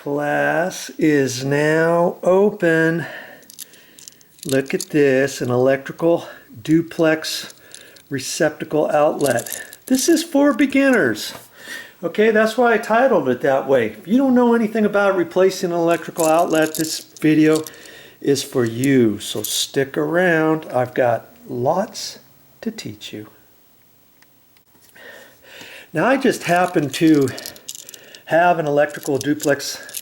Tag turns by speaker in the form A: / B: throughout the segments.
A: Class is now open. Look at this, an electrical duplex receptacle outlet. This is for beginners. Okay, that's why I titled it that way. If you don't know anything about replacing an electrical outlet, this video is for you. So stick around. I've got lots to teach you. Now I just happen to have an electrical duplex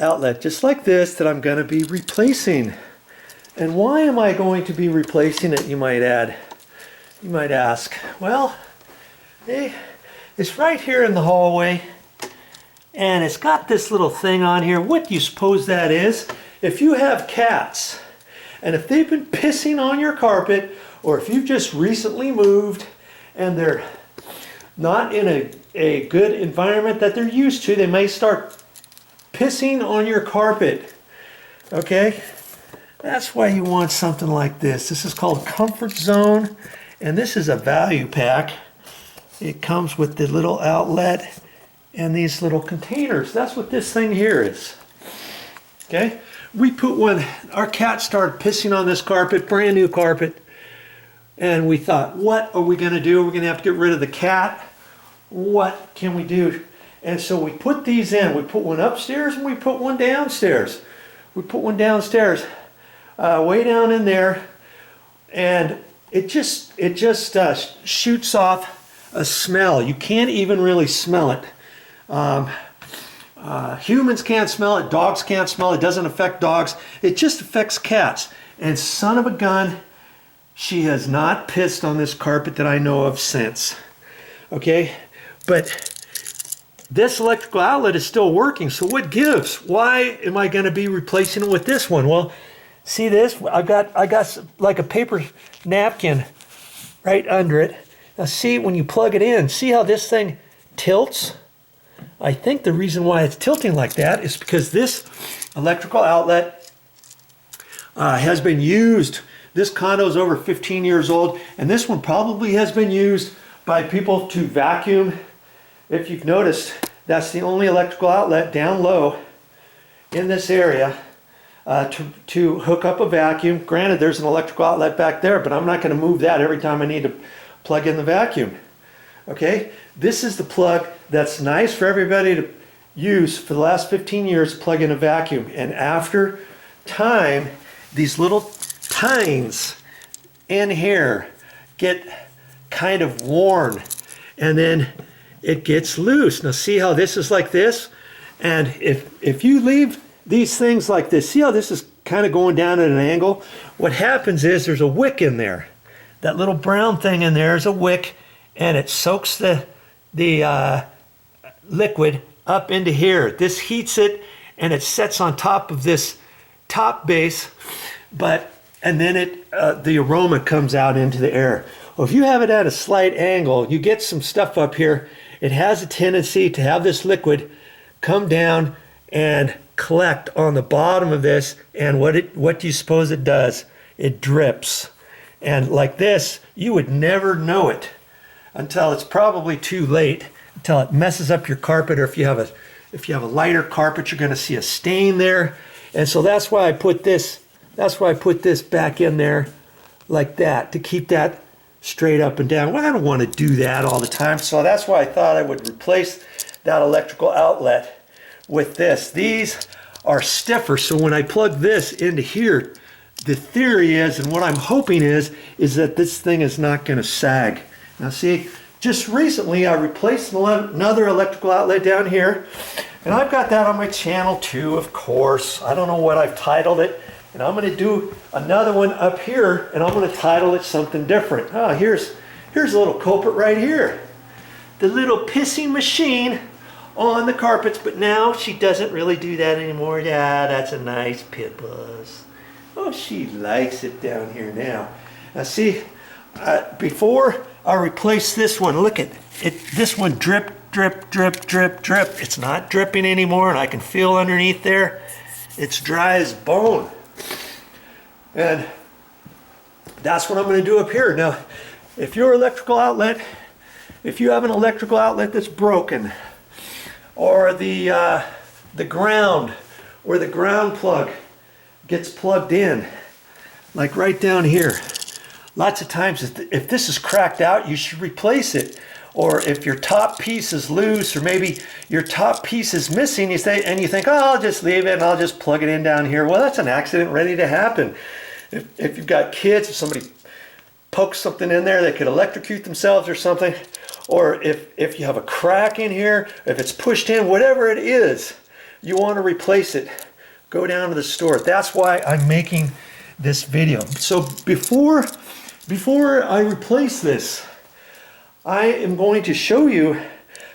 A: outlet just like this that I'm going to be replacing. And why am I going to be replacing it, you might ask? Well, it's right here in the hallway, and it's got this little thing on here. What do you suppose that is? If you have cats, and if they've been pissing on your carpet, or if you've just recently moved and they're not in a good environment that they're used to, they may start pissing on your carpet. Okay? That's why you want something like this. This is called Comfort Zone, and this is a value pack. It comes with the little outlet and these little containers. That's what this thing here is. Okay? We put one, our cat started pissing on this carpet, brand new carpet, and we thought, what are we going to do? We're going to have to get rid of the cat. What can we do? And so we put these in. We put one upstairs and we put one downstairs. We put one downstairs, way down in there, and it just shoots off a smell. You can't even really smell it. Humans can't smell it. Dogs can't smell it. It doesn't affect dogs. It just affects cats. And son of a gun, she has not pissed on this carpet that I know of since. Okay, but this electrical outlet is still working, so what gives? Why am I going to be replacing it with this one? Well, see this? I got like a paper napkin right under it. Now see, when you plug it in, see how this thing tilts? I think the reason why it's tilting like that is because this electrical outlet has been used. This condo is over 15 years old, and this one probably has been used by people to vacuum. If you've noticed, that's the only electrical outlet down low in this area to hook up a vacuum. Granted, there's an electrical outlet back there, but I'm not going to move that every time I need to plug in the vacuum. Okay, this is the plug that's nice for everybody to use for the last 15 years to plug in a vacuum. And after time, these little tines in here get kind of worn, and then it gets loose. Now see how this is like this? And if you leave these things like this, see how this is kind of going down at an angle? What happens is there's a wick in there. That little brown thing in there is a wick, and it soaks the liquid up into here. This heats it, and it sets on top of this top base, and then the aroma comes out into the air. Well, if you have it at a slight angle, you get some stuff up here. It has a tendency to have this liquid come down and collect on the bottom of this, and what do you suppose it does? It drips. And like this, you would never know it until it's probably too late, until it messes up your carpet, or if you have a lighter carpet, you're going to see a stain there. And so that's why I put this back in there like that, to keep that straight up and down. Well, I don't want to do that all the time, so that's why I thought I would replace that electrical outlet with this. These are stiffer, so when I plug this into here, the theory is, and what I'm hoping is that this thing is not going to sag. Now see, just recently I replaced another electrical outlet down here, and I've got that on my channel too, of course. I don't know what I've titled it. And I'm going to do another one up here, and I'm going to title it something different. Oh, here's a little culprit right here. The little pissing machine on the carpets, but now she doesn't really do that anymore. Yeah, that's a nice pit buzz. Oh, she likes it down here now. Now see, before I replace this one, look at it. This one drip, drip, drip, drip, drip. It's not dripping anymore, and I can feel underneath there. It's dry as bone. And that's what I'm going to do up here. Now, if you have an electrical outlet that's broken, or the the ground, where the ground plug gets plugged in, like right down here. Lots of times if this is cracked out, you should replace it. Or if your top piece is loose, or maybe your top piece is missing, you think, oh, I'll just leave it and I'll just plug it in down here. Well, that's an accident ready to happen. If you've got kids, if somebody pokes something in there, they could electrocute themselves or something. Or if you have a crack in here, if it's pushed in, whatever it is, you want to replace it, go down to the store. That's why I'm making this video. So before I replace this, I am going to show you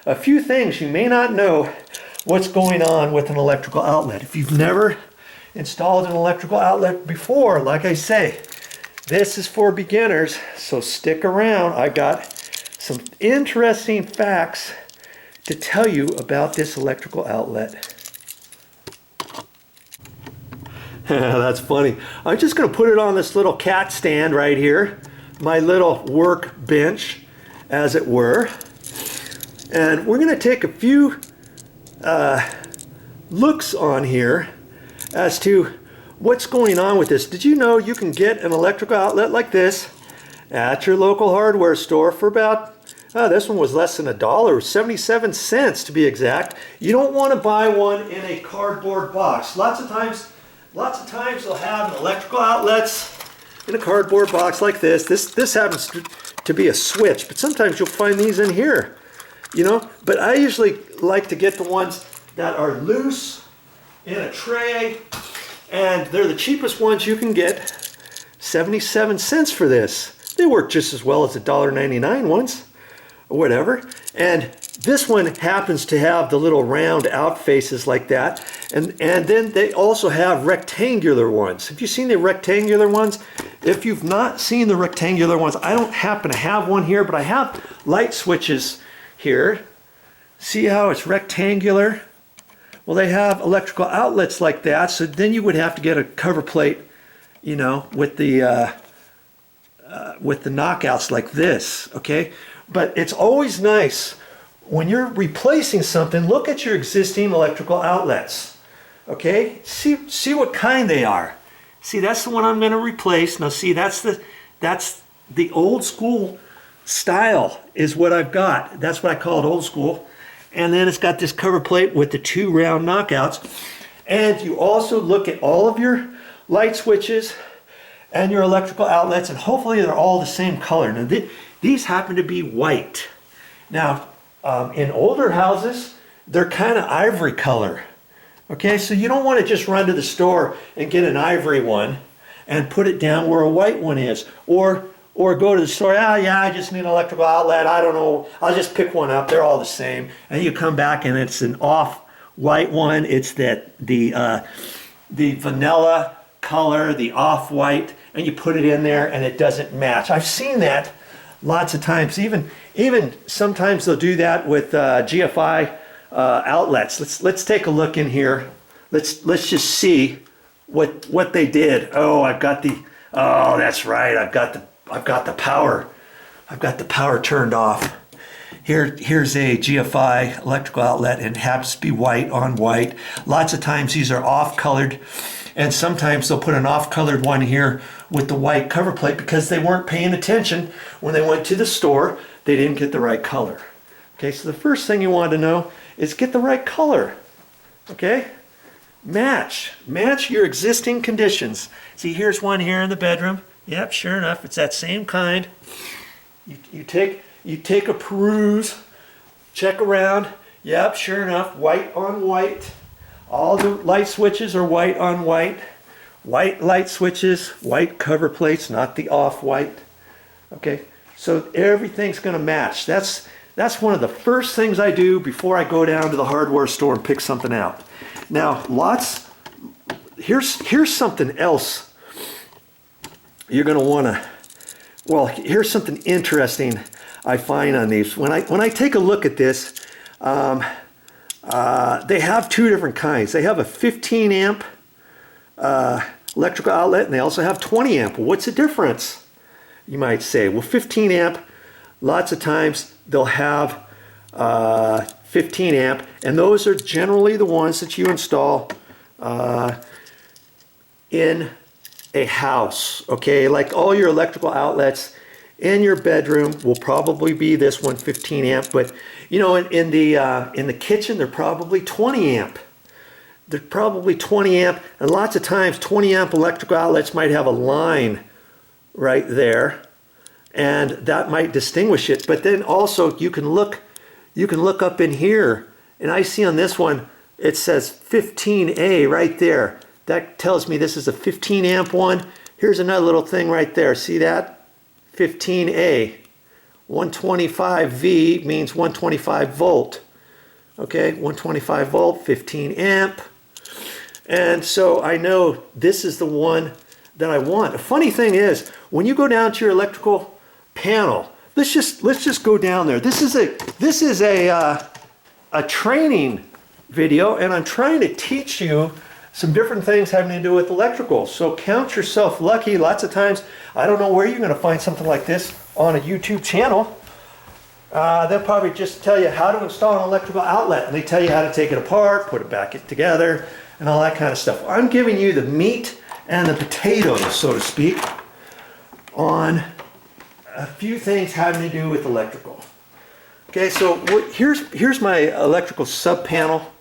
A: a few things you may not know what's going on with an electrical outlet. If you've never installed an electrical outlet before, like I say, this is for beginners, so stick around. I got some interesting facts to tell you about this electrical outlet. That's funny. I'm just going to put it on this little cat stand right here, my little work bench, as it were. And we're going to take a few looks on here as to what's going on with this. Did you know you can get an electrical outlet like this at your local hardware store for about, this one was less than $1, 77 cents to be exact. You don't want to buy one in a cardboard box. Lots of times they'll have electrical outlets in a cardboard box like this. This happens to be a switch, but sometimes you'll find these in here, you know. But I usually like to get the ones that are loose in a tray, and they're the cheapest ones you can get. 77 cents for this. They work just as well as the $1.99 ones, or whatever. And this one happens to have the little round out faces like that. And then they also have rectangular ones. Have you seen the rectangular ones? If you've not seen the rectangular ones, I don't happen to have one here, but I have light switches here. See how it's rectangular? Well, they have electrical outlets like that, so then you would have to get a cover plate, you know, with the knockouts like this, okay? But it's always nice when you're replacing something, look at your existing electrical outlets, okay? See what kind they are. See, that's the one I'm going to replace. Now, see, that's the old school style is what I've got. That's what I call it, old school. And then it's got this cover plate with the two round knockouts. And you also look at all of your light switches and your electrical outlets, and hopefully they're all the same color. Now, these happen to be white. Now, in older houses, they're kind of ivory color. Okay, so you don't want to just run to the store and get an ivory one and put it down where a white one is. Or go to the store, yeah, I just need an electrical outlet, I don't know, I'll just pick one up, they're all the same. And you come back and it's an off-white one, it's the vanilla color, the off-white, and you put it in there and it doesn't match. I've seen that lots of times. Even sometimes they'll do that with GFI outlets. Let's take a look in here. Let's just see what they did. Oh, that's right. I've got the power. I've got the power turned off. Here's a GFI electrical outlet, and it happens to be white on white. Lots of times these are off-colored, and sometimes they'll put an off-colored one here with the white cover plate because they weren't paying attention when they went to the store. They didn't get the right color. Okay, so the first thing you want to know is get the right color. Okay, match your existing conditions. See, here's one here in the bedroom. Yep, sure enough, it's that same kind. You take a peruse, check around. Yep, sure enough, white on white. All the light switches are white on white. White light switches, white cover plates, not the off-white. Okay, so everything's going to match. That's one of the first things I do before I go down to the hardware store and pick something out. Now, here's something else you're going to want to, well, here's something interesting I find on these. When I take a look at this, they have two different kinds. They have a 15 amp electrical outlet, and they also have 20 amp. Well, what's the difference? You might say, well, 15 amp, lots of times they'll have 15 amp, and those are generally the ones that you install in a house, okay? Like all your electrical outlets in your bedroom will probably be this one, 15 amp, but you know, in the kitchen, they're probably 20 amp. They're probably 20 amp, and lots of times 20 amp electrical outlets might have a line right there, and that might distinguish it. But then also you can look up in here, and I see on this one it says 15A right there. That tells me this is a 15 amp one. Here's another little thing right there. See that? 15A. 125V means 125 volt. Okay, 125 volt, 15 amp. And so I know this is the one that I want. The funny thing is, when you go down to your electrical panel, let's just go down there. This is a training video, and I'm trying to teach you some different things having to do with electrical. So count yourself lucky. Lots of times, I don't know where you're going to find something like this on a YouTube channel. They'll probably just tell you how to install an electrical outlet, and they tell you how to take it apart, put it back together, and all that kind of stuff. I'm giving you the meat and the potatoes, so to speak, on a few things having to do with electrical. Okay, so here's my electrical sub panel.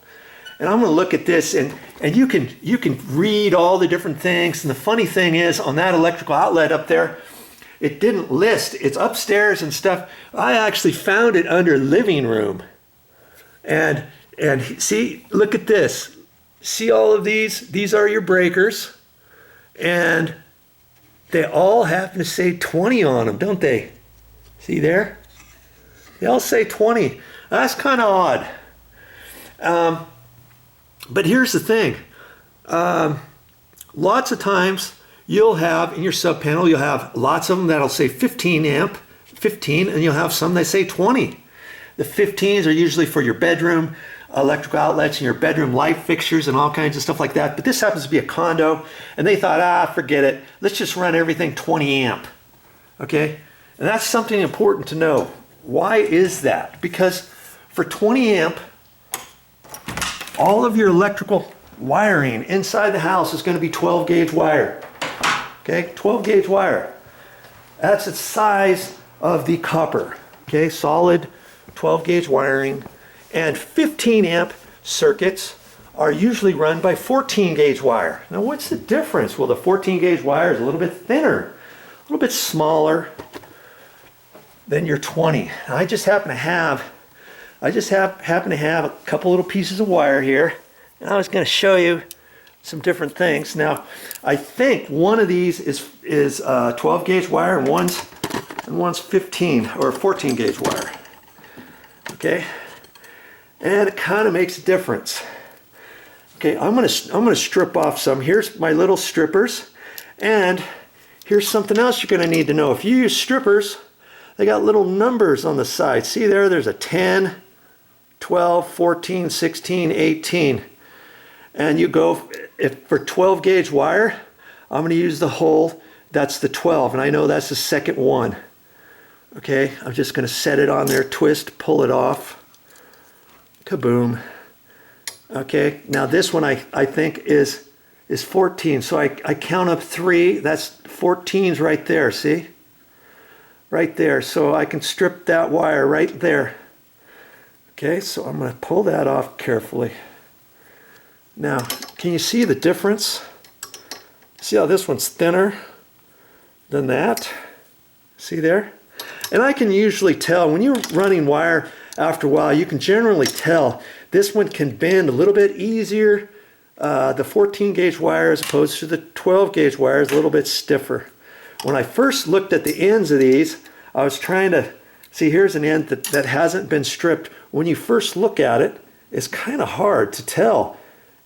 A: And I'm going to look at this, and you can read all the different things. And the funny thing is, on that electrical outlet up there, it didn't list. It's upstairs and stuff. I actually found it under living room. And see, look at this. See all of these? These are your breakers. And they all happen to say 20 on them, don't they? See there? They all say 20. That's kind of odd. But here's the thing, lots of times you'll have in your sub panel, you'll have lots of them that'll say 15 amp, 15, and you'll have some that say 20. The 15s are usually for your bedroom electrical outlets and your bedroom light fixtures and all kinds of stuff like that. But this happens to be a condo, and they thought, forget it. Let's just run everything 20 amp, okay? And that's something important to know. Why is that? Because for 20 amp, all of your electrical wiring inside the house is going to be 12 gauge wire. Okay, 12 gauge wire. That's the size of the copper. Okay, solid 12 gauge wiring. And 15 amp circuits are usually run by 14 gauge wire. Now what's the difference? Well, the 14 gauge wire is a little bit thinner, a little bit smaller than your 20. I just happen to have a couple little pieces of wire here, and I was going to show you some different things. Now, I think one of these is 12 gauge wire, and one's 15 or 14 gauge wire. Okay, and it kind of makes a difference. Okay, I'm gonna strip off some. Here's my little strippers, and here's something else you're going to need to know. If you use strippers, they got little numbers on the side. See there? There's a 10. 12, 14, 16, 18. And you go, for 12 gauge wire, I'm going to use the hole, that's the 12, and I know that's the second one. Okay, I'm just going to set it on there, twist, pull it off. Kaboom. Okay, now this one I think is 14, so I count up 3, that's 14's right there, see? Right there, so I can strip that wire right there. Okay, so I'm going to pull that off carefully. Now, can you see the difference? See how this one's thinner than that? See there? And I can usually tell, when you're running wire after a while, you can generally tell this one can bend a little bit easier. The 14 gauge wire as opposed to the 12 gauge wire is a little bit stiffer. When I first looked at the ends of these, I was trying to see, here's an end that hasn't been stripped. When you first look at it, it's kind of hard to tell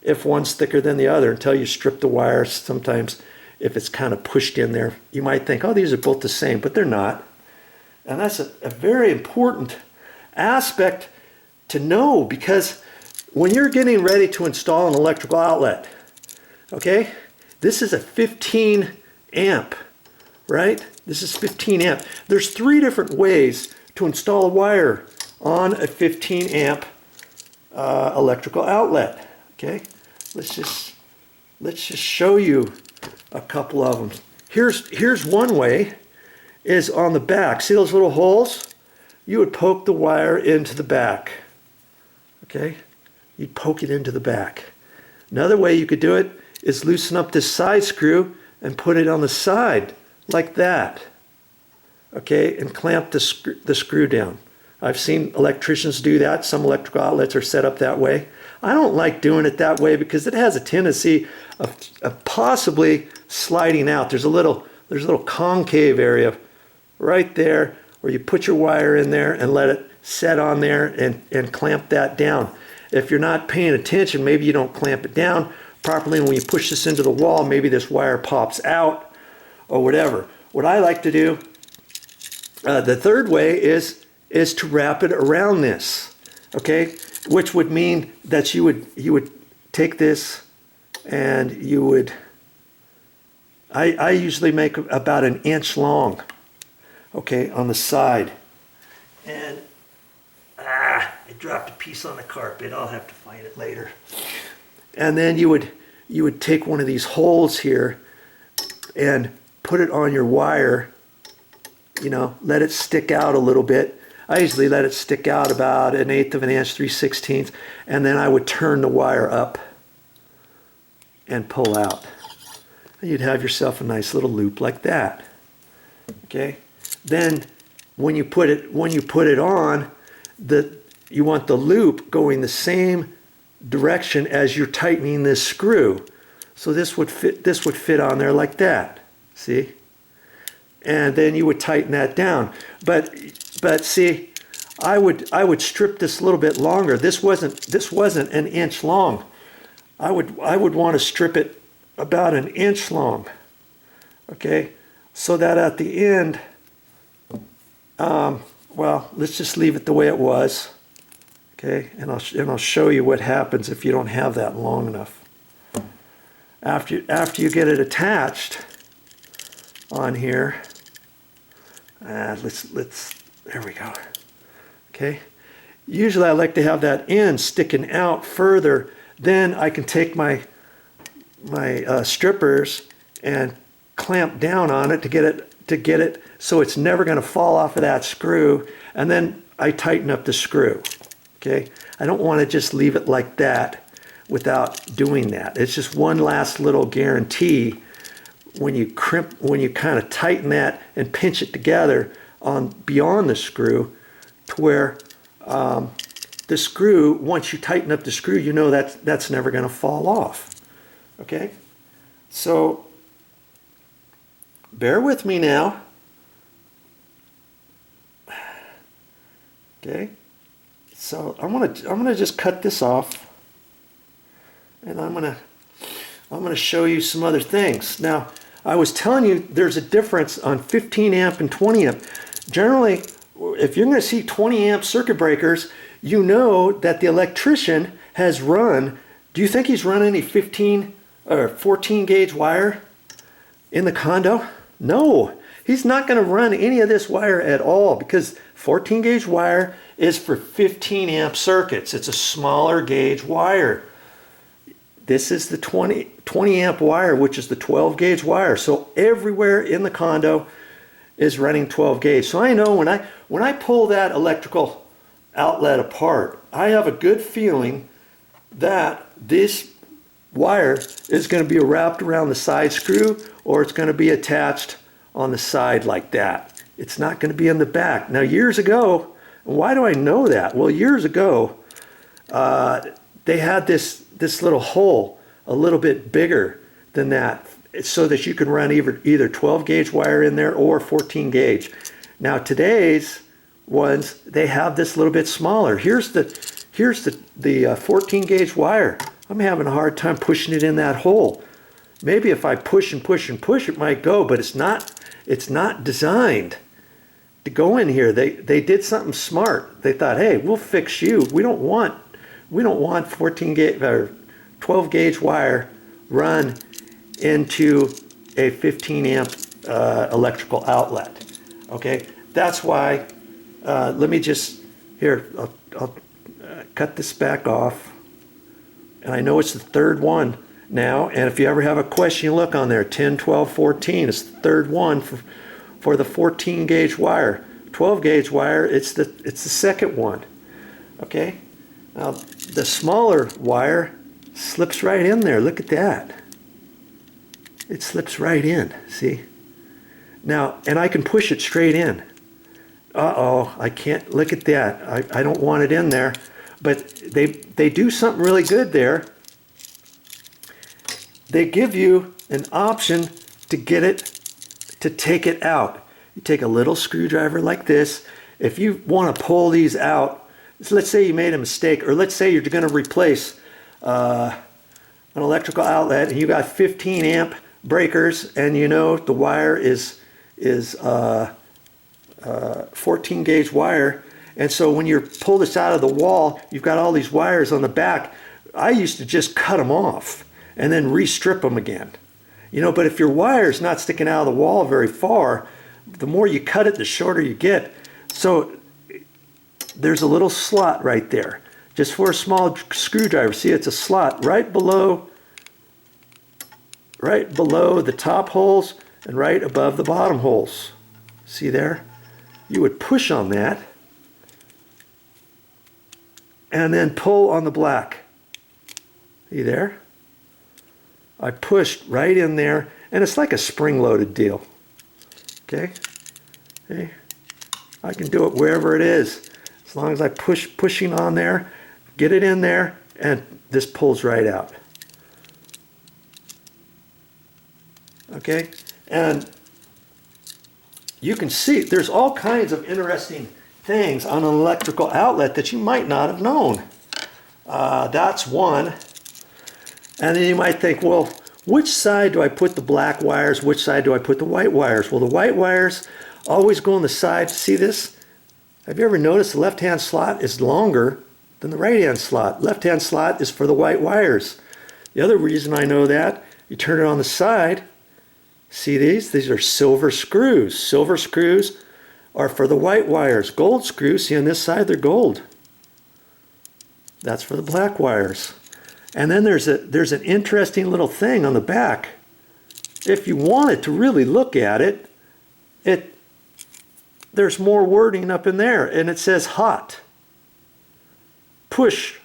A: if one's thicker than the other until you strip the wire. Sometimes if it's kind of pushed in there, you might think, oh, these are both the same, but they're not. And that's a very important aspect to know, because when you're getting ready to install an electrical outlet, okay, this is a 15 amp, right? This is 15 amp. There's 3 different ways to install a wire on a 15 amp electrical outlet. Okay, let's just show you a couple of them. Here's one way, is on the back. See those little holes? You would poke the wire into the back. Okay, you'd poke it into the back. Another way you could do it is loosen up this side screw and put it on the side like that. Okay, and clamp the screw down. I've seen electricians do that. Some electrical outlets are set up that way. I don't like doing it that way because it has a tendency of possibly sliding out. There's a little concave area right there where you put your wire in there and let it set on there and clamp that down. If you're not paying attention, maybe you don't clamp it down properly, and when you push this into the wall, maybe this wire pops out or whatever. What I like to do, the third way is to wrap it around this, okay? Which would mean that you would take this and you would, I usually make about 1 inch long, okay, on the side. And I dropped a piece on the carpet. I'll have to find it later. And then you would take one of these holes here and put it on your wire, you know, let it stick out a little bit. I usually let it stick out about 1/8 of an inch, 3/16, and then I would turn the wire up and pull out. And you'd have yourself a nice little loop like that. Okay? Then when you put it on, you want the loop going the same direction as you're tightening this screw. So this would fit on there like that. See? And then you would tighten that down. But see, I would strip this a little bit longer. This wasn't 1 inch long. I would want to strip it about 1 inch long. Okay? So that at the end, well, let's just leave it the way it was. Okay, and I'll show you what happens if you don't have that long enough. After you get it attached on here, there we go. Okay, usually I like to have that end sticking out further. Then I can take my strippers and clamp down on it to get it so it's never going to fall off of that screw, and then I tighten up the screw. Okay, I don't want to just leave it like that without doing that. It's just one last little guarantee when you kind of tighten that and pinch it together on beyond the screw, to where the screw, once you tighten up the screw, you know that's never going to fall off. Okay, so bear with me now. Okay. So I'm gonna just cut this off, and I'm gonna show you some other things. Now, I was telling you there's a difference on 15 amp and 20 amp. Generally, if you're gonna see 20 amp circuit breakers, you know that the electrician has run. Do you think he's run any 15 or 14 gauge wire in the condo? No, he's not gonna run any of this wire at all, because 14 gauge wire is for 15 amp circuits. It's a smaller gauge wire. This is the 20 amp wire, which is the 12 gauge wire. So everywhere in the condo is running 12 gauge. So I know when I pull that electrical outlet apart, I have a good feeling that this wire is going to be wrapped around the side screw, or it's going to be attached on the side like that. It's not going to be in the back. Now, years ago, why do I know that? Well, years ago, they had this little hole a little bit bigger than that, so that you can run either 12 gauge wire in there or 14 gauge. Now, today's ones, they have this little bit smaller. Here's the 14 gauge wire. I'm having a hard time pushing it in that hole. Maybe if I push and push and push, it might go, but it's not designed to go in here. They did something smart. They thought, hey, we'll fix you. We don't want 14 gauge or 12 gauge wire run into a 15 amp electrical outlet. Okay, that's why. Let me just Here, I'll cut this back off. And I know it's the third one now. And if you ever have a question, you look on there, 10, 12, 14. It's the third one for the 14 gauge wire. 12 gauge wire, it's the second one. Okay? Now, the smaller wire slips right in there. Look at that. It slips right in, see? Now, and I can push it straight in. Uh-oh, I can't, look at that. I don't want it in there. But they do something really good there. They give you an option to get it, to take it out. You take a little screwdriver like this. If you want to pull these out, so let's say you made a mistake, or let's say you're going to replace an electrical outlet and you got 15 amp breakers, and you know the wire is 14 gauge wire, and so when you pull this out of the wall, you've got all these wires on the back. I used to just cut them off and then restrip them again, you know. But if your wire's not sticking out of the wall very far, the more you cut it, the shorter you get. So there's a little slot right there, just for a small screwdriver. See, it's a slot right below the top holes and right above the bottom holes. See there? You would push on that and then pull on the black. See there? I pushed right in there, and it's like a spring-loaded deal. Okay? Okay? I can do it wherever it is. As long as I pushing on there, get it in there, and this pulls right out. Okay? And you can see there's all kinds of interesting things on an electrical outlet that you might not have known. That's one. And then you might think, well, which side do I put the black wires? Which side do I put the white wires? Well, the white wires always go on the side. See this? Have you ever noticed the left-hand slot is longer than the right-hand slot? Left-hand slot is for the white wires. The other reason I know that, you turn it on the side. See these? These are silver screws. Silver screws are for the white wires. Gold screws, see on this side, they're gold. That's for the black wires. And then there's an interesting little thing on the back. If you wanted to really look at it, there's more wording up in there, and it says hot. Push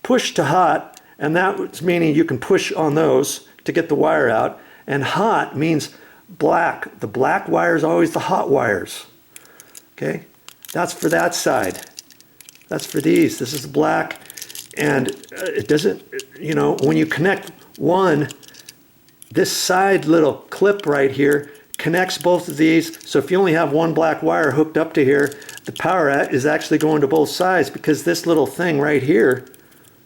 A: to hot, and that's meaning you can push on those to get the wire out. And hot means black. The black wire is always the hot wires. Okay? That's for that side. That's for these. This is black. And it doesn't, you know, when you connect one, this side little clip right here connects both of these. So if you only have one black wire hooked up to here, the power is actually going to both sides, because this little thing right here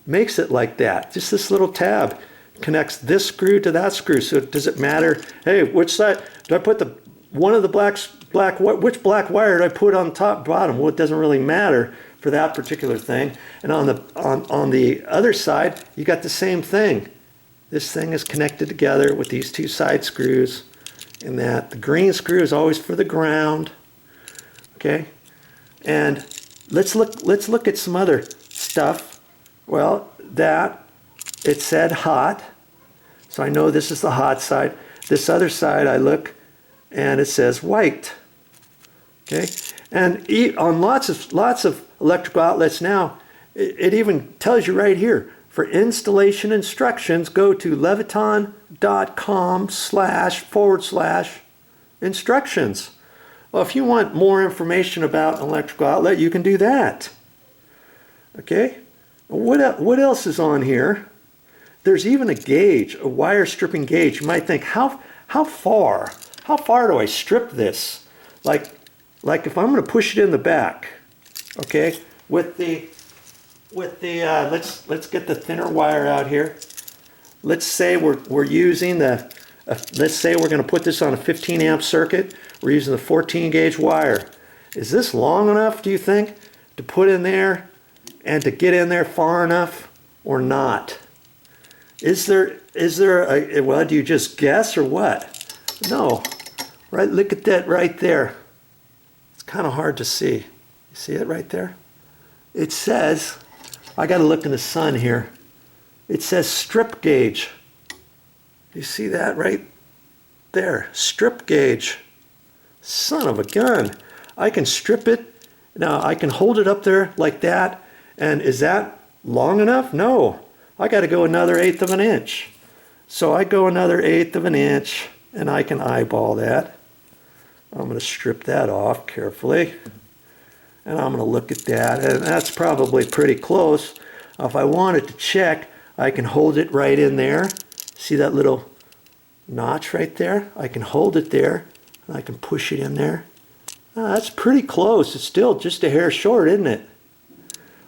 A: makes it like that. Just this little tab connects this screw to that screw. So does it matter, hey, which side do I put which black wire do I put on top, bottom? Well, it doesn't really matter for that particular thing. And on the other side, you got the same thing. This thing is connected together with these two side screws, and that the green screw is always for the ground. Okay, and let's look at some other stuff. Well, that it said hot, so I know this is the hot side. This other side, I look, and it says white. Okay, and on lots of electrical outlets now, it even tells you right here, for installation instructions, go to leviton.com//instructions. Well, if you want more information about an electrical outlet, you can do that. Okay, what else is on here? There's even a gauge, a wire stripping gauge. You might think, how far do I strip this? Like if I'm going to push it in the back, okay, with the let's get the thinner wire out here. Let's say we're using let's say we're going to put this on a 15 amp circuit. We're using the 14 gauge wire. Is this long enough, do you think, to put in there and to get in there far enough or not? Is there well, do you just guess or what? No. Right, look at that right there. It's kind of hard to see. You See it right there? It says, I got to look in the sun here. It says strip gauge. You see that right there? Strip gauge. Son of a gun. I can strip it. Now I can hold it up there like that. And is that long enough? No. I got to go another 1/8 of an inch. So I go another 1/8 of an inch and I can eyeball that. I'm going to strip that off carefully. And I'm going to look at that. And that's probably pretty close. If I wanted to check, I can hold it right in there. See that little notch right there? I can hold it there. And I can push it in there. That's pretty close. It's still just a hair short, isn't it?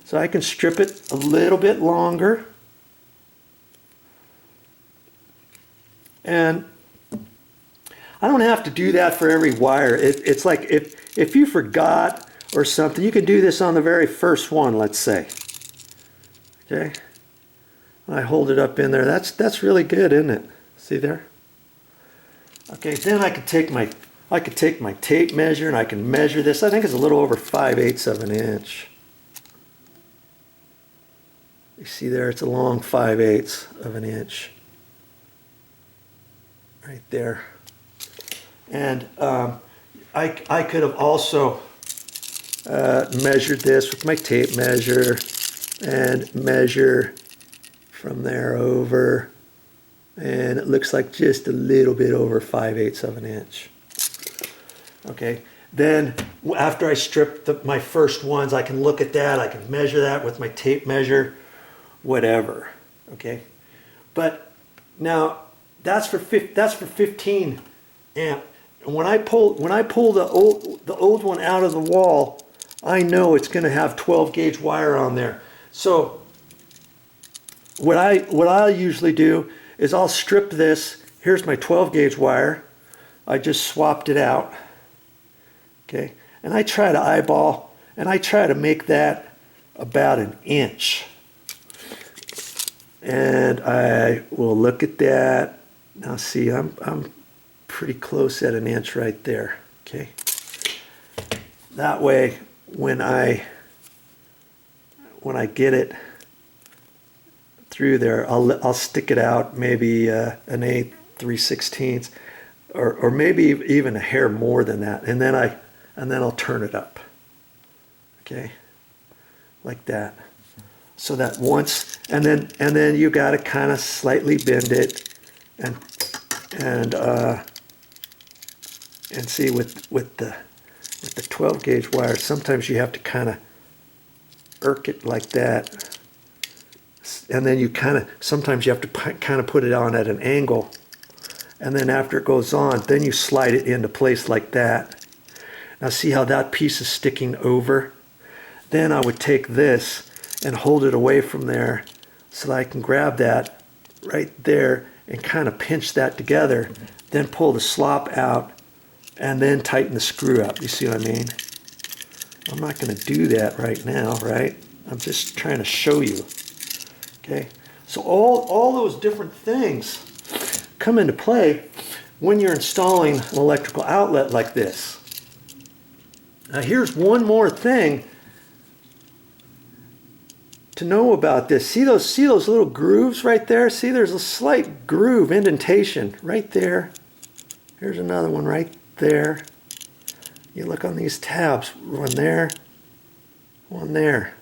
A: So I can strip it a little bit longer. And I don't have to do that for every wire. It's like if you forgot or something, you can do this on the very first one, let's say. Okay. I hold it up in there. That's really good, isn't it? See there? Okay, then I could take my tape measure and I can measure this. I think it's a little over 5/8 of an inch. You see there, it's a long 5/8 of an inch. Right there. And I could have also measured this with my tape measure and measure from there over. And it looks like just a little bit over 5/8 of an inch. Okay, then after I strip my first ones, I can look at that, I can measure that with my tape measure, whatever. Okay, but now that's for 15 amp. And when I pull the old one out of the wall, I know it's going to have 12 gauge wire on there. So what I usually do is I'll strip this. Here's my 12 gauge wire. I just swapped it out. Okay, and I try to eyeball, and I try to make that about 1 inch. And I will look at that. Now see, I'm pretty close at 1 inch right there. Okay, that way when I get it through there, I'll stick it out maybe 1/8, 3/16, or maybe even a hair more than that, and then I'll turn it up. Okay, like that. So that once, and then you got to kind of slightly bend it, and see with the 12 gauge wire, sometimes you have to kind of irk it like that, and then sometimes you have to kind of put it on at an angle, and then after it goes on, then you slide it into place like that. Now see how that piece is sticking over? Then I would take this and hold it away from there so that I can grab that right there and kind of pinch that together, then pull the slop out and then tighten the screw up. You see what I mean? I'm not going to do that right now, right? I'm just trying to show you. Okay, so all those different things come into play when you're installing an electrical outlet like this. Now here's one more thing to know about this. See those little grooves right there? See, there's a slight groove, indentation right there. Here's another one right there. You look on these tabs, one there, one there.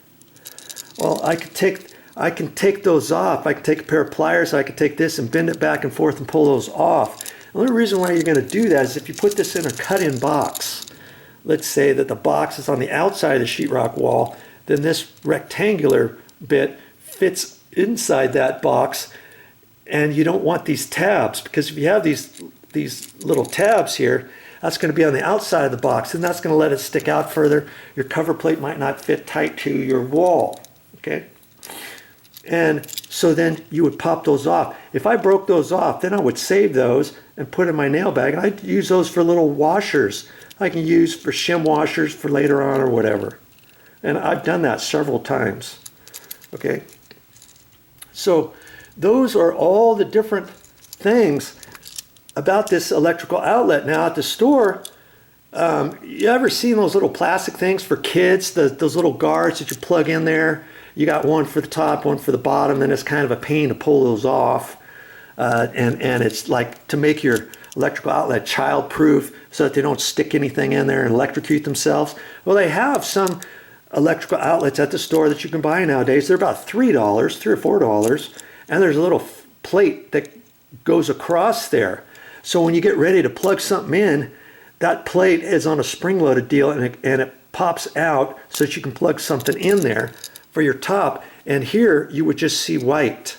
A: Well, I can take those off. I can take a pair of pliers, I can take this and bend it back and forth and pull those off. The only reason why you're going to do that is if you put this in a cut-in box. Let's say that the box is on the outside of the sheetrock wall, then this rectangular bit fits inside that box, and you don't want these tabs, because if you have these little tabs here, that's going to be on the outside of the box, and that's going to let it stick out further. Your cover plate might not fit tight to your wall. Okay, and so then you would pop those off. If I broke those off, then I would save those and put in my nail bag, and I'd use those for little washers. I can use for shim washers for later on or whatever. And I've done that several times. Okay, so those are all the different things about this electrical outlet. Now at the store, You ever seen those little plastic things for kids, those little guards that you plug in there? You got one for the top, one for the bottom, and it's kind of a pain to pull those off. And it's like to make your electrical outlet child-proof so that they don't stick anything in there and electrocute themselves. Well, they have some electrical outlets at the store that you can buy nowadays. They're about $3, $3 or $4, and there's a little plate that goes across there. So when you get ready to plug something in, that plate is on a spring-loaded deal, and it pops out so that you can plug something in there for your top. And here you would just see white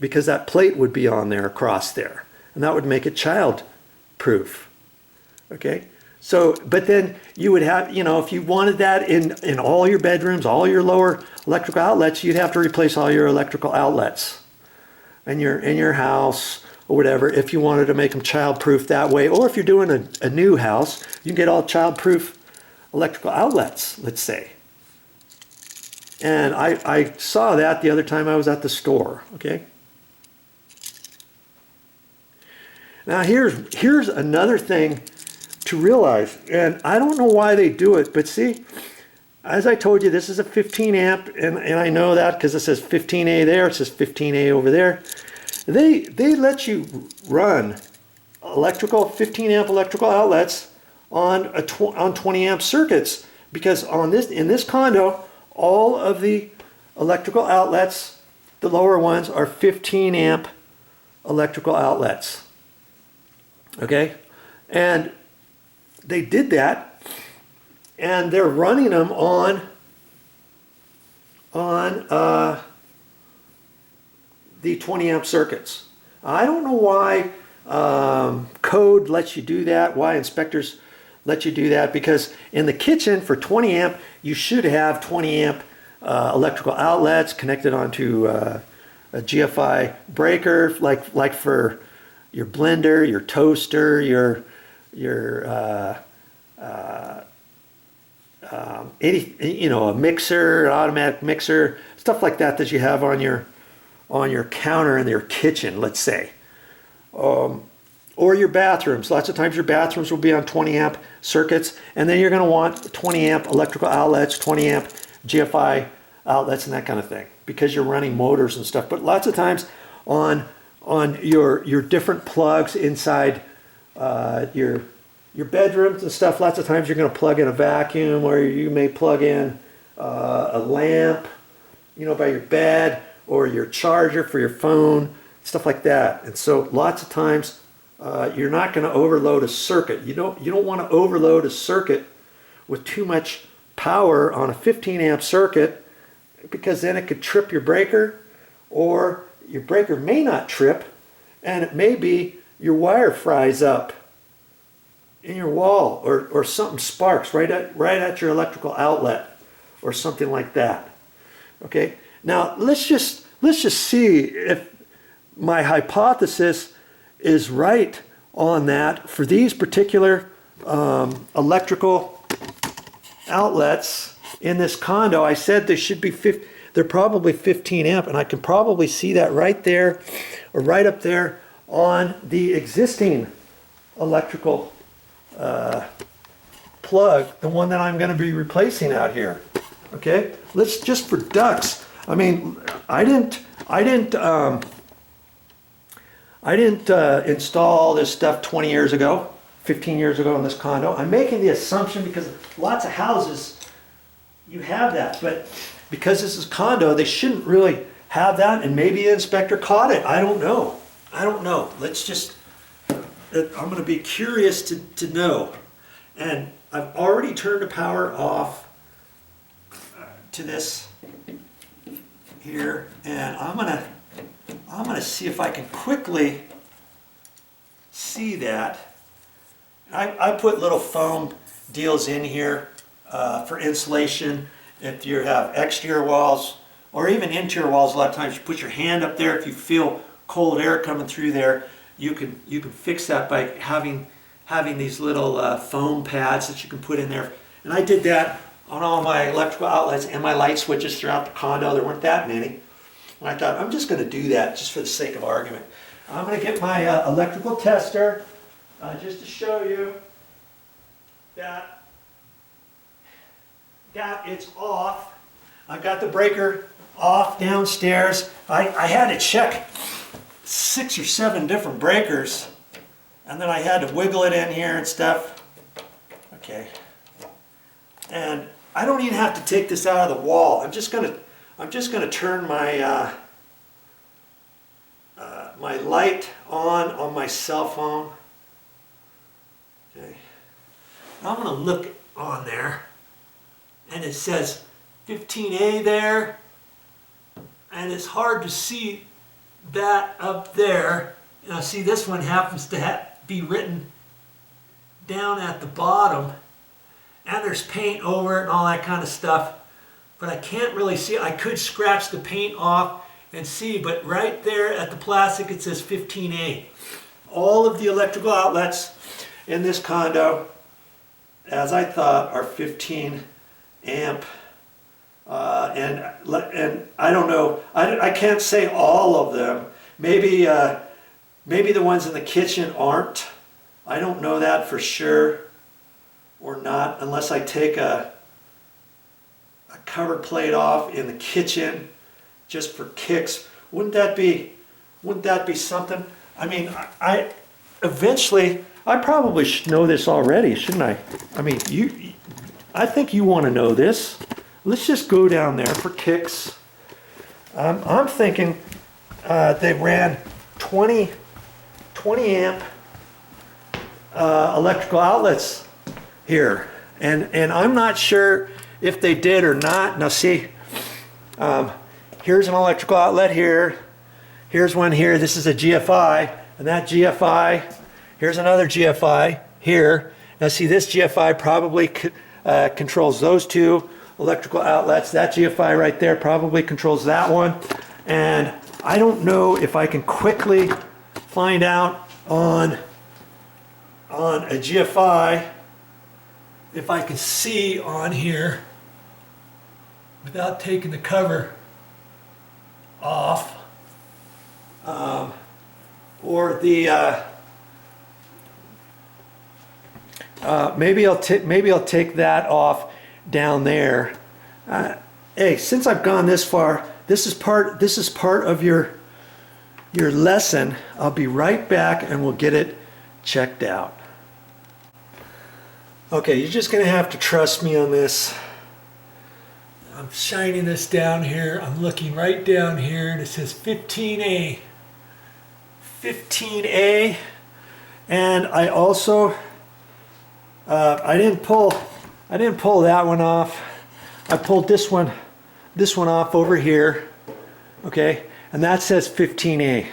A: because that plate would be on there across there, and that would make it child-proof. Okay, so but then you would have, you know, if you wanted that in all your bedrooms, all your lower electrical outlets, you'd have to replace all your electrical outlets in your house or whatever, if you wanted to make them child-proof that way. Or if you're doing a new house, you can get all child-proof electrical outlets, let's say. And I saw that the other time I was at the store, okay? Now here's another thing to realize, and I don't know why they do it, but see, as I told you, this is a 15 amp, and I know that because it says 15A there, it says 15A over there. They let you run electrical 15 amp electrical outlets on 20 amp circuits, because in this condo, all of the electrical outlets, the lower ones, are 15 amp electrical outlets. Okay, and they did that, and they're running them on the 20 amp circuits. I don't know why code lets you do that, why inspectors let you do that, because in the kitchen for 20 amp, you should have 20 amp electrical outlets connected onto a GFI breaker, like for your blender, your toaster, your a mixer, an automatic mixer, stuff like that you have on your counter in your kitchen, let's say. Or your bathrooms. Lots of times your bathrooms will be on 20 amp circuits, and then you're going to want 20 amp electrical outlets, 20 amp GFI outlets, and that kind of thing, because you're running motors and stuff. But lots of times on your different plugs inside your bedrooms and stuff, lots of times you're going to plug in a vacuum, or you may plug in a lamp, by your bed, or your charger for your phone, stuff like that. And so lots of times you're not going to overload a circuit. You don't want to overload a circuit with too much power on a 15 amp circuit, because then it could trip your breaker, or your breaker may not trip, and it may be your wire fries up in your wall, or something sparks right at your electrical outlet, or something like that. Okay, now let's just see if my hypothesis is right on that for these particular electrical outlets in this condo. I said they should be they're probably 15 amp, and I can probably see that right there, or right up there on the existing electrical plug, the one that I'm going to be replacing out here. Okay, let's just for ducks. I mean, I didn't install this stuff 20 years ago, 15 years ago in this condo. I'm making the assumption because lots of houses you have that, but because this is condo, they shouldn't really have that, and maybe the inspector caught it. I don't know. Let's just, I'm going to be curious to know. And I've already turned the power off to this here, and I'm gonna see if I can quickly see that. I put little foam deals in here for insulation. If you have exterior walls or even interior walls, a lot of times you put your hand up there. If you feel cold air coming through there, you can fix that by having these little foam pads that you can put in there. And I did that on all my electrical outlets and my light switches throughout the condo. There weren't that many. And I thought, I'm just going to do that just for the sake of argument. I'm going to get my electrical tester just to show you. that it's off. I've got the breaker off downstairs. I had to check 6 or 7 different breakers, and then I had to wiggle it in here and stuff. Okay. And I don't even have to take this out of the wall. I'm just gonna turn my my light on my cell phone. Okay. I'm gonna look on there, and it says 15A there, and it's hard to see that up there. Now see, this one happens to be written down at the bottom, and there's paint over it and all that kind of stuff, but I can't really see. I could scratch the paint off and see, but right there at the plastic it says 15A. All of the electrical outlets in this condo, as I thought, are 15 amp. And I don't know, I can't say all of them. Maybe the ones in the kitchen aren't. I don't know that for sure or not, unless I take a cover plate off in the kitchen just for kicks. Wouldn't that be something? I mean, eventually I probably should know this already, shouldn't I? I mean, I think you want to know this. Let's just go down there for kicks. I'm thinking they ran 20 amp electrical outlets here, and I'm not sure if they did or not. Now see, here's an electrical outlet here. Here's one here. This is a GFI, and that GFI. Here's another GFI here. Now see, this GFI probably controls those two electrical outlets. That GFI right there probably controls that one. And I don't know if I can quickly find out on a GFI if I can see on here without taking the cover off, or the maybe I'll take that off down there. Hey, since I've gone this far, this is part of your lesson. I'll be right back and we'll get it checked out. Okay, you're just gonna have to trust me on this. I'm shining this down here. I'm looking right down here, and it says 15A. 15A, and I also I didn't pull that one off. I pulled this one off over here. Okay, and that says 15A.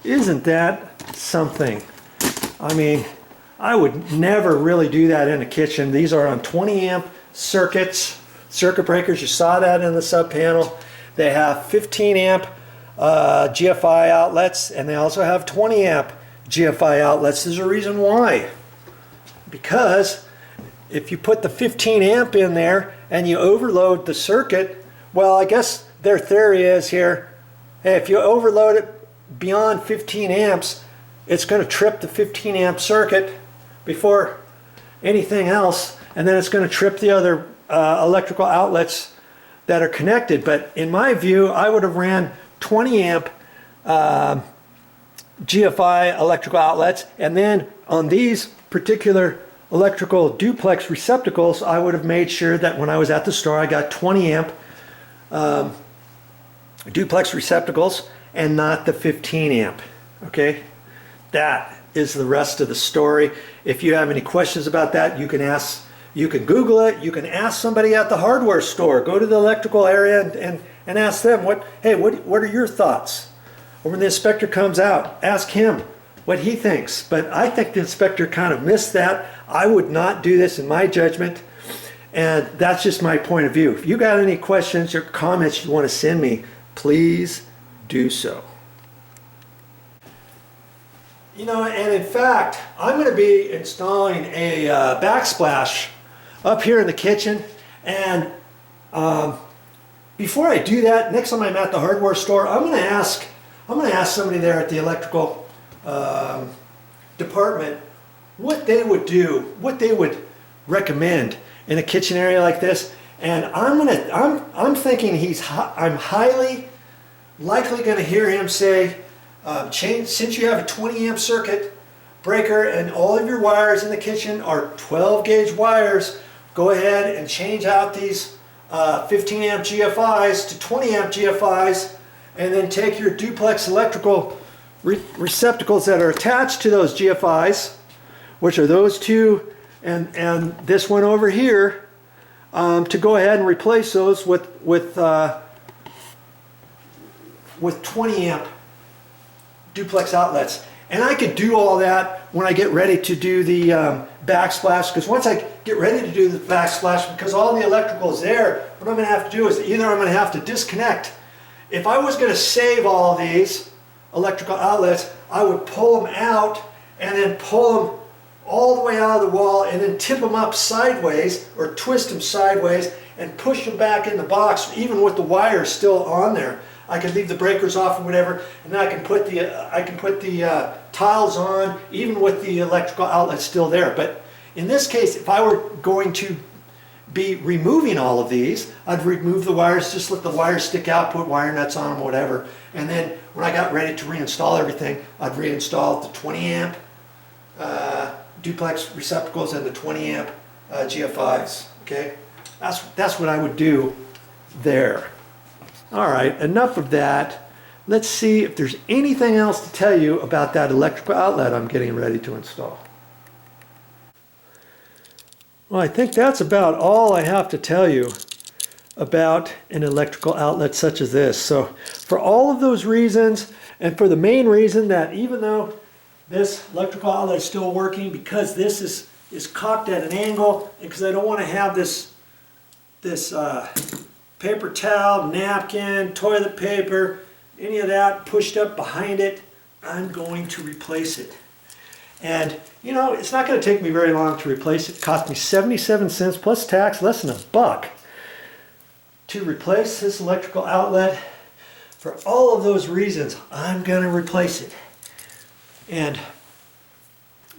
A: Isn't that something? I mean, I would never really do that in a kitchen. These are on 20 amp circuit breakers. You saw that in the sub panel. They have 15 amp GFI outlets, and they also have 20 amp GFI outlets. There's a reason why. Because if you put the 15 amp in there and you overload the circuit, well, I guess their theory is here, hey, if you overload it beyond 15 amps, it's going to trip the 15 amp circuit before anything else, and then it's going to trip the other electrical outlets that are connected. But in my view, I would have ran 20 amp GFI electrical outlets, and then on these particular electrical duplex receptacles, I would have made sure that when I was at the store, I got 20 amp duplex receptacles and not the 15 amp. Okay, that is the rest of the story. If you have any questions about that, you can ask, you can Google it, you can ask somebody at the hardware store. Go to the electrical area and ask them, what are your thoughts? Or when the inspector comes out, ask him what he thinks. But I think the inspector kind of missed that. I would not do this in my judgment, and that's just my point of view. If you got any questions or comments you want to send me, please do so. You know, and in fact, I'm going to be installing a backsplash up here in the kitchen, and before I do that, next time I'm at the hardware store, I'm going to ask somebody there at the electrical department what they would do, what they would recommend in a kitchen area like this. And I'm thinking I'm highly likely going to hear him say, since you have a 20 amp circuit breaker and all of your wires in the kitchen are 12 gauge wires, go ahead and change out these 15 amp GFIs to 20 amp GFIs, and then take your duplex electrical receptacles that are attached to those GFIs, which are those two and this one over here, to go ahead and replace those with 20 amp duplex outlets. And I could do all that when I get ready to do the backsplash, because once I get ready to do the backsplash, because all the electrical is there, what I'm going to have to do is either I'm going to have to disconnect. If I was going to save all of these electrical outlets, I would pull them out and then pull them all the way out of the wall and then tip them up sideways or twist them sideways and push them back in the box, even with the wires still on there. I can leave the breakers off or whatever, and then I can put the tiles on, even with the electrical outlet still there. But in this case, if I were going to be removing all of these, I'd remove the wires, just let the wires stick out, put wire nuts on them, whatever. And then when I got ready to reinstall everything, I'd reinstall the 20 amp duplex receptacles and the 20 amp GFIs. Okay, that's what I would do there. All right, enough of that. Let's see if there's anything else to tell you about that electrical outlet I'm getting ready to install. Well, I think that's about all I have to tell you about an electrical outlet such as this. So for all of those reasons, and for the main reason that even though this electrical outlet is still working, because this is cocked at an angle, and because I don't want to have this paper towel, napkin, toilet paper, any of that pushed up behind it, I'm going to replace it. And you know, it's not going to take me very long to replace it. It cost me 77 cents plus tax, less than $1 to replace this electrical outlet. For all of those reasons, I'm going to replace it. And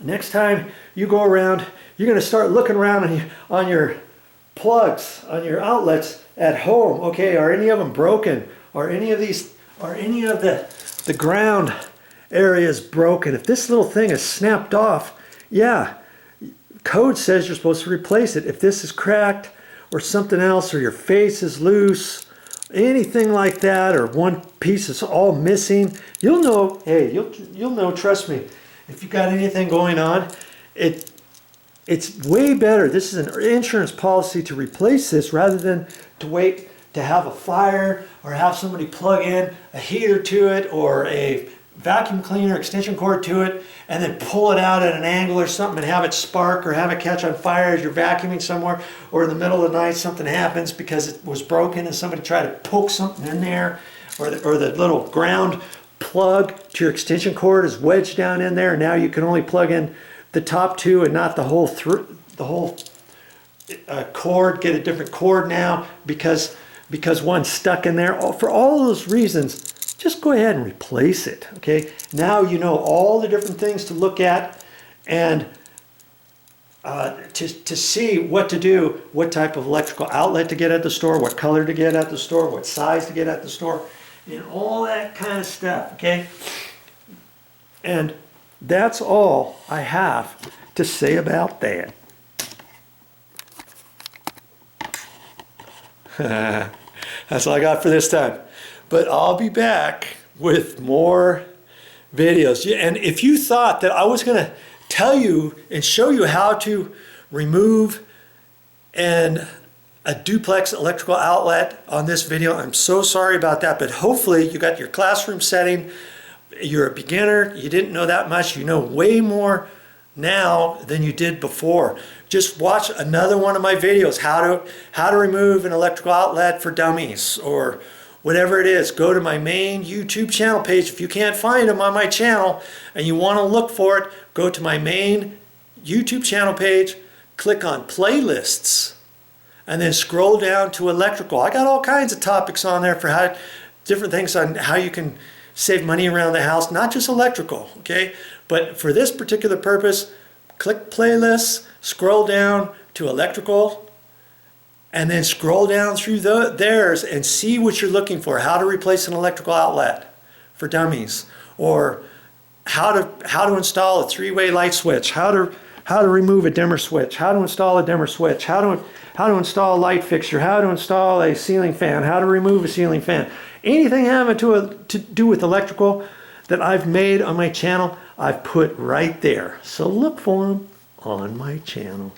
A: next time you go around, you're going to start looking around on your plugs, on your outlets at home. Okay, are any of them broken? Are any of the ground areas broken? If this little thing is snapped off, yeah, code says you're supposed to replace it. If this is cracked or something else, or your face is loose, anything like that, or one piece is all missing, you'll know. Hey, you'll know, trust me. If you got anything going on, it's way better. This is an insurance policy to replace this rather than to wait to have a fire or have somebody plug in a heater to it or a vacuum cleaner extension cord to it and then pull it out at an angle or something and have it spark or have it catch on fire as you're vacuuming somewhere, or in the middle of the night something happens because it was broken and somebody tried to poke something in there, or the little ground plug to your extension cord is wedged down in there, and now you can only plug in the top two and not the whole cord. Get a different cord now because one's stuck in there. For all those reasons, just go ahead and replace it. Okay, now you know all the different things to look at and to see what to do, what type of electrical outlet to get at the store, what color to get at the store, what size to get at the store, and all that kind of stuff. Okay, and that's all I have to say about that. That's all I got for this time. But I'll be back with more videos. And if you thought that I was going to tell you and show you how to remove a duplex electrical outlet on this video, I'm so sorry about that. But hopefully you got your classroom setting. You're a beginner. You didn't know that much. You know way more now than you did before. Just watch another one of my videos, how to remove an electrical outlet for dummies or whatever it is. Go to my main YouTube channel page. If you can't find them on my channel and you want to look for it, go to my main YouTube channel page, click on playlists, and then scroll down to electrical. I got all kinds of topics on there for different things on how you can save money around the house, not just electrical, okay? But for this particular purpose, click playlists, scroll down to electrical, and then scroll down through theirs and see what you're looking for. How to replace an electrical outlet for dummies, or how to install a 3-way light switch, how to remove a dimmer switch, how to install a dimmer switch, how to install a light fixture, how to install a ceiling fan, how to remove a ceiling fan. Anything having to do with electrical that I've made on my channel, I've put right there. So look for them on my channel.